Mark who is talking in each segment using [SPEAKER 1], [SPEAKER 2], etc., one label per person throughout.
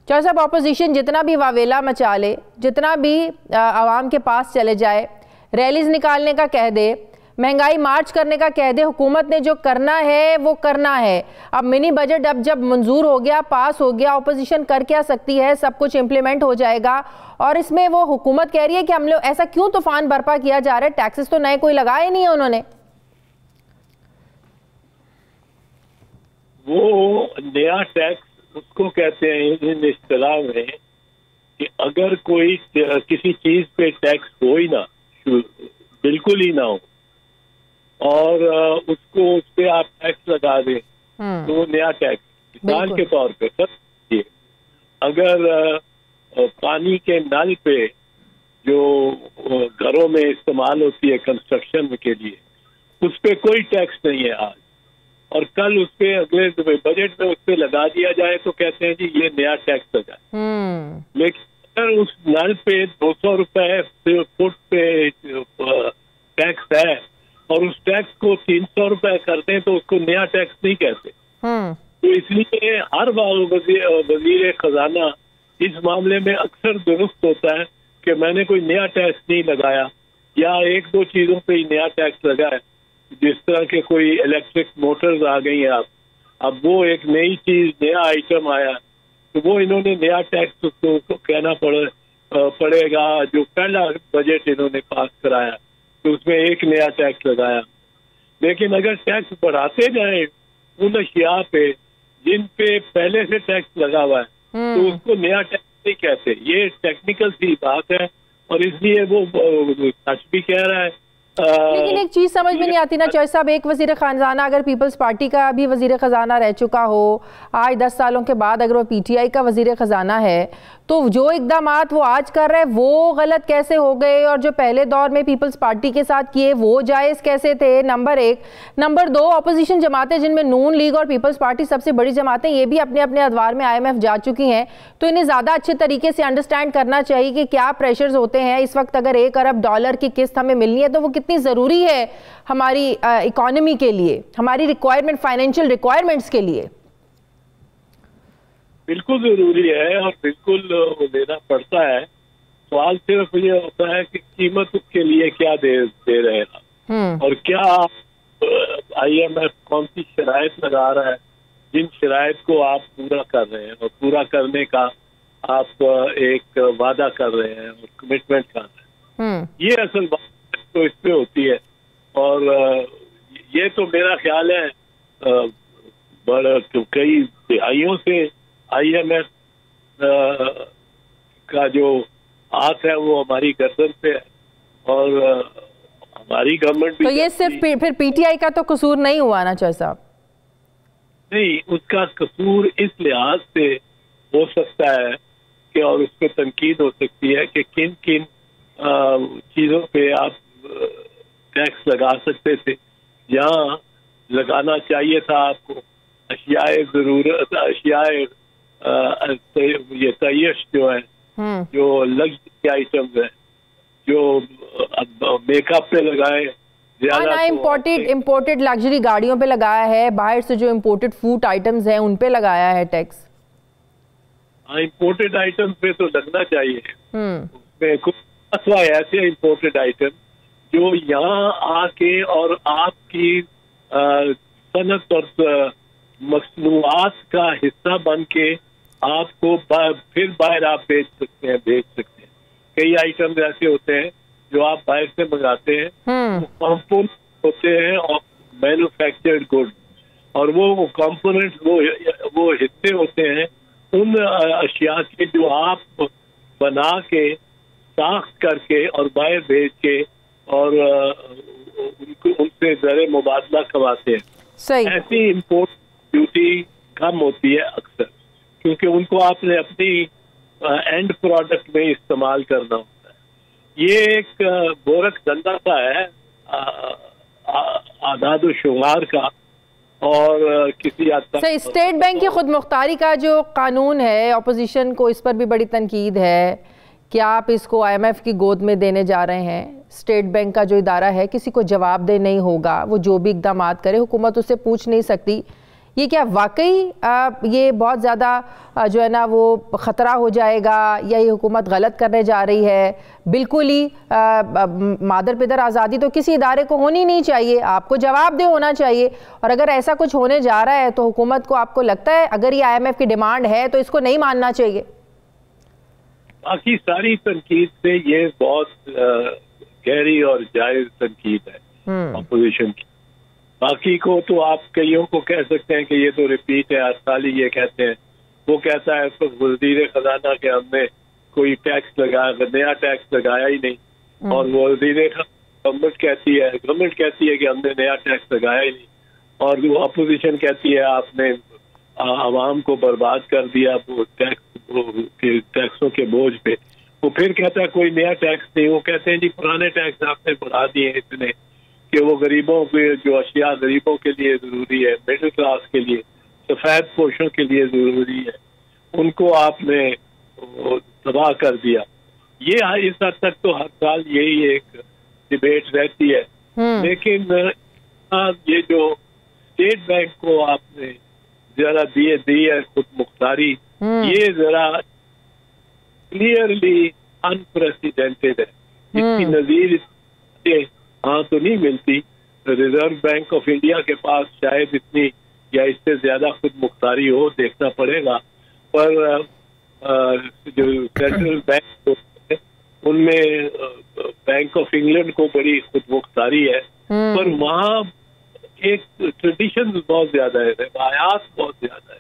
[SPEAKER 1] چودھری صاحب اپوزیشن جتنا بھی واویلا مچا لے، جتنا بھی عوام کے پاس چلے جائے، ریلیز نکالنے کا کہہ دے، مہنگائی مارچ کرنے کا کہہ دے، حکومت نے جو کرنا ہے وہ کرنا ہے. اب منی بجٹ اب جب منظور ہو گیا، پاس ہو گیا، اپوزیشن کر کیا سکتی ہے؟ سب کچھ امپلیمنٹ ہو جائے گا. اور اس میں وہ حکومت کہہ رہی ہے کہ ہم لوگ ایسا کیوں طوفان برپا کیا جا رہا ہے؟ ٹیکسز تو نئے کوئی لگائے نہیں ہے انہوں نے.
[SPEAKER 2] وہ نیا ٹیکس اس کو کہتے ہیں ان اصطلاح میں کہ اگر کوئی کسی چیز پہ ٹیکس ہو ہی نہ، بالکل ہی نہ ہو، اور اس پہ آپ ٹیکس لگا دیں تو وہ نیا ٹیکس. مثال کے طور پہ اگر پانی کے نل پہ جو گھروں میں استعمال ہوتی ہے کنسٹرکشن کے لیے، اس پہ کوئی ٹیکس نہیں ہے آج، اور کل اس پہ اگلے بجٹ میں اس پہ لگا دیا جائے تو کہتے ہیں جی یہ نیا ٹیکس لگا. لیکن اگر اس نل پہ 200 روپے فٹ پہ ٹیکس ہے اور اس ٹیکس کو 300 روپے کرتے ہیں تو اس کو نیا ٹیکس نہیں کہتے. تو اس لیے ہر وزیر خزانہ اس معاملے میں اکثر درست ہوتا ہے کہ میں نے کوئی نیا ٹیکس نہیں لگایا، یا ایک دو چیزوں پہ ہی نیا ٹیکس لگا ہے. جس طرح کے کوئی الیکٹرک موٹرز آ گئی ہیں اب وہ ایک نئی چیز، نیا آئٹم آیا تو وہ انہوں نے نیا ٹیکس کو کہنا پڑے گا. جو پہلا بجٹ انہوں نے پاس کرایا تو اس میں ایک نیا ٹیکس لگایا. لیکن اگر ٹیکس بڑھاتے جائیں ان اشیاء پہ جن پہ پہلے سے ٹیکس لگا ہوا ہے تو اس کو نیا ٹیکس نہیں کہتے. یہ ٹیکنیکل سی بات ہے اور اس لیے وہ سچ بھی کہہ رہا ہے.
[SPEAKER 1] لیکن ایک چیز سمجھ میں نہیں آتی نا چوہدری صاحب، ایک وزیر خزانہ اگر پیپلز پارٹی کا بھی وزیر خزانہ رہ چکا ہو، آج 10 سالوں کے بعد اگر وہ پی ٹی آئی کا وزیر خزانہ ہے، تو جو اقدامات وہ آج کر رہے وہ غلط کیسے ہو گئے، اور جو پہلے دور میں پیپلز پارٹی کے ساتھ کیے وہ جائز کیسے تھے؟ نمبر 1. نمبر 2، اپوزیشن جماعتیں جن میں نون لیگ اور پیپلز پارٹی سب سے بڑی جماعتیں، یہ بھی اپنے اپنے ادوار میں IMF جا چکی ہیں، تو انہیں زیادہ اچھے طریقے سے انڈرسٹینڈ کرنا چاہیے کہ کیا پریشرز ہوتے ہیں. اس وقت اگر $1 ارب کی قسط ہمیں ملنی ہے تو وہ کتنی ضروری ہے ہماری اکانومی کے لیے، ہماری ریکوائرمنٹ، فائنینشیل ریکوائرمنٹس کے لیے.
[SPEAKER 2] بالکل ضروری ہے اور بالکل وہ دینا پڑتا ہے. سوال صرف یہ ہوتا ہے کہ قیمت اس کے لیے کیا دے رہے ہیں اور کیا IMF کون سی شرائط لگا رہا ہے جن شرائط کو آپ پورا کر رہے ہیں اور پورا کرنے کا آپ ایک وعدہ کر رہے ہیں اور کمٹمنٹ کر رہے ہیں. یہ اصل بات تو اس پہ ہوتی ہے. اور یہ تو میرا خیال ہے کئی دہائیوں سے IMF کا جو ہاتھ ہے وہ ہماری گردن پہ ہے اور ہماری گورنمنٹ بھی.
[SPEAKER 1] تو یہ صرف پھر پی ٹی آئی کا تو قصور نہیں ہوا نا چوہدری صاحب؟
[SPEAKER 2] نہیں، اس کا قصور اس لحاظ سے ہو سکتا ہے کہ، اور اس پہ تنقید ہو سکتی ہے کہ کن کن چیزوں پہ آپ ٹیکس لگا سکتے تھے، جہاں لگانا چاہیے تھا آپ کو اشیاء ضرورت، اشیاء یہ تعیش جو ہے، جو لگژری آئٹمز ہیں، جو میک اپ پہ لگائے،
[SPEAKER 1] امپورٹڈ لگژری گاڑیوں پہ لگایا ہے، باہر سے جو امپورٹڈ فوڈ آئٹمز ہیں ان پہ لگایا ہے ٹیکس.
[SPEAKER 2] امپورٹڈ آئٹم پہ تو لگنا چاہیے. اس میں کچھ ایسے امپورٹڈ آئٹم جو یہاں آ کے اور آپ کی صنعت اور مصنوعات کا حصہ بن کے آپ کو پھر باہر آپ بھیج سکتے ہیں. کئی آئٹم ایسے ہوتے ہیں جو آپ باہر سے منگاتے ہیں، کمپوننٹ ہوتے ہیں اور مینوفیکچرڈ گڈ، اور وہ کمپوننٹ وہ حصے ہوتے ہیں ان اشیاء کے جو آپ بنا کے ساخت کر کے اور باہر بھیج کے اور ان سے زر مبادلہ کرواتے ہیں. ایسی امپورٹ ڈیوٹی کم ہوتی ہے اکثر، کیونکہ ان کو آپ نے اپنی اینڈ پروڈکٹ میں استعمال کرنا ہوتا ہے. یہ ایک گورکھ دھندا سا ہے اعداد و شمار کا، اور کسی حد تک
[SPEAKER 1] اسٹیٹ بینک کی خود مختاری کا جو قانون ہے، اپوزیشن کو اس پر بھی بڑی تنقید ہے کہ آپ اس کو IMF کی گود میں دینے جا رہے ہیں. اسٹیٹ بینک کا جو ادارہ ہے کسی کو جواب دہ نہیں ہوگا، وہ جو بھی اقدامات کرے حکومت اس سے پوچھ نہیں سکتی. یہ کیا واقعی یہ بہت زیادہ جو ہے نا وہ خطرہ ہو جائے گا، یا یہ حکومت غلط کرنے جا رہی ہے؟ بالکل ہی مادر پدر آزادی تو کسی ادارے کو ہونی نہیں چاہیے، آپ کو جواب دہ ہونا چاہیے، اور اگر ایسا کچھ ہونے جا رہا ہے تو حکومت کو، آپ کو لگتا ہے اگر یہ IMF کی ڈیمانڈ ہے تو اس کو نہیں ماننا چاہیے؟
[SPEAKER 2] باقی ساری تنقید سے یہ بہت گہری اور جائز تنقید ہے اپوزیشن کی. باقی کو تو آپ کئیوں کو کہہ سکتے ہیں کہ یہ تو ریپیٹ ہے، ہر سال ہی یہ کہتے ہیں. وہ کہتا ہے وزیر خزانہ کہ ہم نے کوئی ٹیکس لگایا، نیا ٹیکس لگایا ہی نہیں، اور وزیر گورنمنٹ کہتی ہے کہ ہم نے نیا ٹیکس لگایا ہی نہیں، اور وہ اپوزیشن کہتی ہے آپ نے عوام کو برباد کر دیا ٹیکسوں کے بوجھ پہ. وہ پھر کہتا ہے کوئی نیا ٹیکس نہیں. وہ کہتے ہیں جی پرانے ٹیکس آپ نے بڑھا دیے اتنے کہ وہ غریبوں کے جو اشیاء غریبوں کے لیے ضروری ہے، مڈل کلاس کے لیے، سفید پوشوں کے لیے ضروری ہے، ان کو آپ نے تباہ کر دیا. یہ اس حد تک تو ہر سال یہی ایک ڈبیٹ رہتی ہے. لیکن یہ جو اسٹیٹ بینک کو آپ نے ذرا دی ہے خود مختاری، یہ ذرا کلیئرلی انپریسیڈنٹڈ ہے. اس کی نظیر ہاں تو نہیں ملتی. ریزرو بینک آف انڈیا کے پاس شاید اتنی یا اس سے زیادہ خود مختاری ہو، دیکھنا پڑے گا. پر جو سینٹرل بینک ان میں بینک آف انگلینڈ کو بڑی خود مختاری ہے، پر وہاں ایک ٹریڈیشن بہت زیادہ ہے، روایات بہت زیادہ ہے.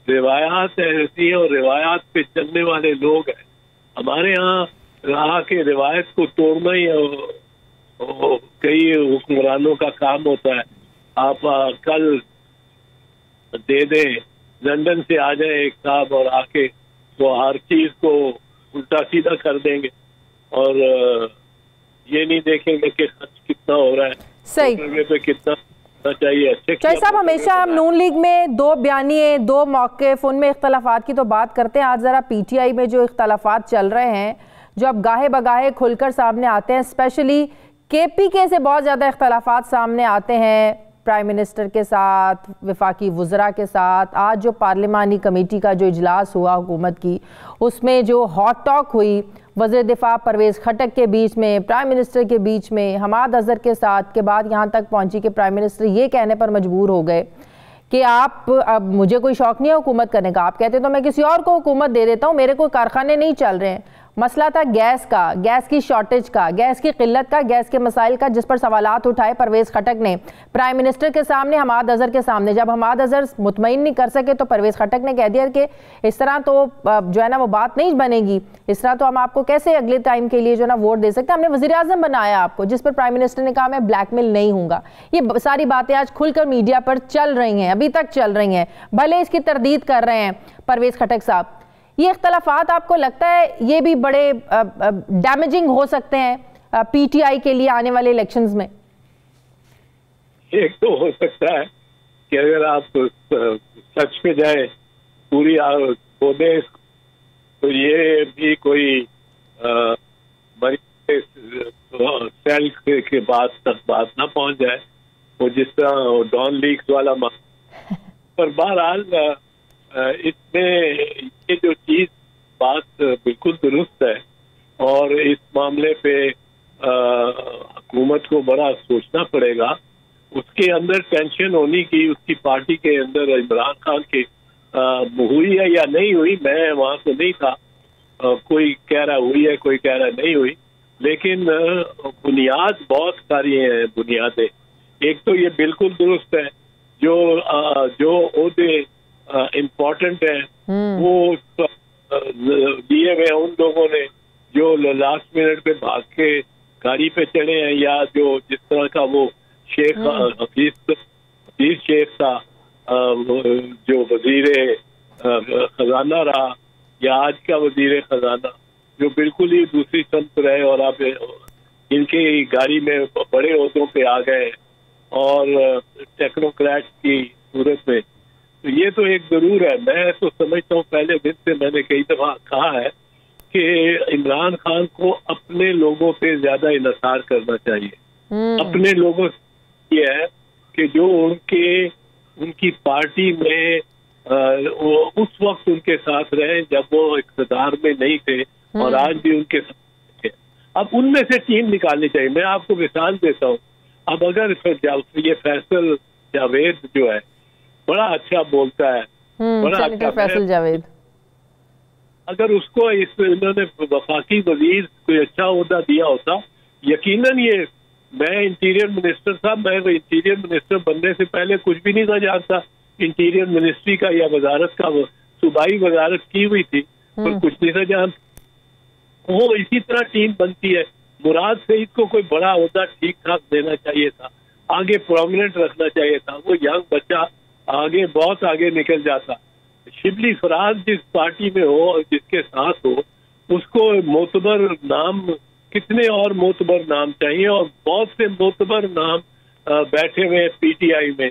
[SPEAKER 2] روایات ایسی ہیں اور روایات پہ چلنے والے لوگ ہیں. ہمارے ہاں رہا کہ روایت کو توڑنا ہی کئی حکمرانوں کا کام ہوتا ہے. آپ کل دے دیں، لندن سے آ جائیں ایک صاحب اور آ کے وہ ہر چیز کو الٹا سیدھا کر دیں گے، اور یہ نہیں دیکھیں گے کہ خرچ کتنا ہو رہا ہے،
[SPEAKER 1] صحیح
[SPEAKER 2] پہ کتنا چاہیے.
[SPEAKER 1] شاہد صاحب ہمیشہ ہم نون لیگ میں دو بیانیے، دو موقف، ان میں اختلافات کی تو بات کرتے ہیں. آج ذرا PTI میں جو اختلافات چل رہے ہیں، جو اب گاہے بگاہے کھل کر سامنے آتے ہیں، اسپیشلی KPK سے بہت زیادہ اختلافات سامنے آتے ہیں، پرائم منسٹر کے ساتھ، وفاقی وزراء کے ساتھ. آج جو پارلیمانی کمیٹی کا جو اجلاس ہوا حکومت کی، اس میں جو ہاٹ ٹاک ہوئی وزیر دفاع پرویز خٹک کے بیچ میں، پرائم منسٹر کے بیچ میں، حماد اظہر کے ساتھ، کے بعد یہاں تک پہنچی کہ پرائم منسٹر یہ کہنے پر مجبور ہو گئے کہ آپ، اب مجھے کوئی شوق نہیں ہے حکومت کرنے کا، آپ کہتے تو میں کسی اور کو حکومت دے دیتا ہوں، میرے کوئی کارخانے نہیں چل رہے ہیں. مسئلہ تھا گیس کا، گیس کی شارٹیج کا، گیس کی قلت کا، گیس کے مسائل کا، جس پر سوالات اٹھائے پرویز خٹک نے پرائم منسٹر کے سامنے، حماد اظہر کے سامنے. جب حماد اظہر مطمئن نہیں کر سکے تو پرویز خٹک نے کہہ دیا کہ اس طرح تو جو ہے نا وہ بات نہیں بنے گی، اس طرح تو ہم آپ کو کیسے اگلے ٹائم کے لیے جو ہے نا ووٹ دے سکتے ہیں، ہم نے وزیر اعظم بنایا آپ کو. جس پر پرائم منسٹر نے کہا میں بلیک میل نہیں ہوں گا. یہ ساری باتیں آج کھل کر میڈیا پر چل رہی ہیں، ابھی تک چل رہی ہیں، بھلے اس کی تردید کر رہے ہیں پرویز خٹک صاحب. یہ اختلافات آپ کو لگتا ہے یہ بھی بڑے ڈیمیجنگ ہو سکتے ہیں PTI کے لیے آنے والے الیکشنز میں؟
[SPEAKER 2] ایک تو ہو سکتا ہے کہ اگر آپ سچ پہ جائیں پوری دیں تو یہ بھی کوئی سیل کے بعد تک بات نہ پہنچ جائے، وہ جس طرح ڈان لیگز والا. پر بہرحال اس میں یہ جو چیز بات بالکل درست ہے، اور اس معاملے پہ حکومت کو بڑا سوچنا پڑے گا. اس کے اندر ٹینشن ہونی کی اس کی پارٹی کے اندر عمران خان کی ہوئی ہے یا نہیں ہوئی، میں وہاں تو نہیں تھا، کوئی کہہ رہا ہوئی ہے، کوئی کہہ رہا نہیں ہوئی. لیکن بنیاد بہت ساری ہیں بنیادیں. ایک تو یہ بالکل درست ہے جو عہدے امپورٹنٹ ہیں وہ لیے ہوئے ان لوگوں نے جو لاسٹ منٹ پہ بھاگ کے گاڑی پہ چڑھے ہیں، یا جو جس طرح کا وہ شیخ حفیظ شیخ تھا جو وزیر خزانہ رہا، یا آج کا وزیر خزانہ جو بالکل ہی دوسری سمت رہے اور اب ان کی گاڑی میں بڑے عہدوں پہ آ گئے اور ٹیکنوکریٹ کی صورت میں. تو یہ تو ایک ضرور ہے. میں تو سمجھتا ہوں پہلے دن سے میں نے کئی دفعہ کہا ہے کہ عمران خان کو اپنے لوگوں پہ زیادہ انحصار کرنا چاہیے. اپنے لوگوں سے یہ ہے کہ جو ان کے ان کی پارٹی میں اس وقت ان کے ساتھ رہے جب وہ اقتدار میں نہیں تھے اور آج بھی ان کے ساتھ تھے. اب ان میں سے ٹیم نکالنی چاہیے. میں آپ کو مثال دیتا ہوں. اب اگر یہ فیصل جاوید جو ہے بڑا اچھا بولتا ہے, بڑا اچھا
[SPEAKER 1] فیصل جاوید,
[SPEAKER 2] اگر اس کو انہوں نے وفاقی وزیر کوئی اچھا عہدہ دیا ہوتا, یقیناً یہ, میں انٹیریئر منسٹر تھا, میں انٹیریئر منسٹر بننے سے پہلے کچھ بھی نہیں تھا جانتا انٹیریئر منسٹری کا یا وزارت کا. صوبائی وزارت کی ہوئی تھی پر کچھ نہیں تھا جانتا. وہ اسی طرح ٹیم بنتی ہے. مراد سعید کو کوئی بڑا عہدہ ٹھیک ٹھاک دینا چاہیے تھا, آگے پرومیننٹ رکھنا چاہیے تھا. وہ ینگ بچہ آگے بہت آگے نکل جاتا. شبلی فراز جس پارٹی میں ہو, جس کے ساتھ ہو, اس کو معتبر نام, کتنے اور معتبر نام چاہیے, اور بہت سے معتبر نام بیٹھے ہوئے پی ٹی آئی میں.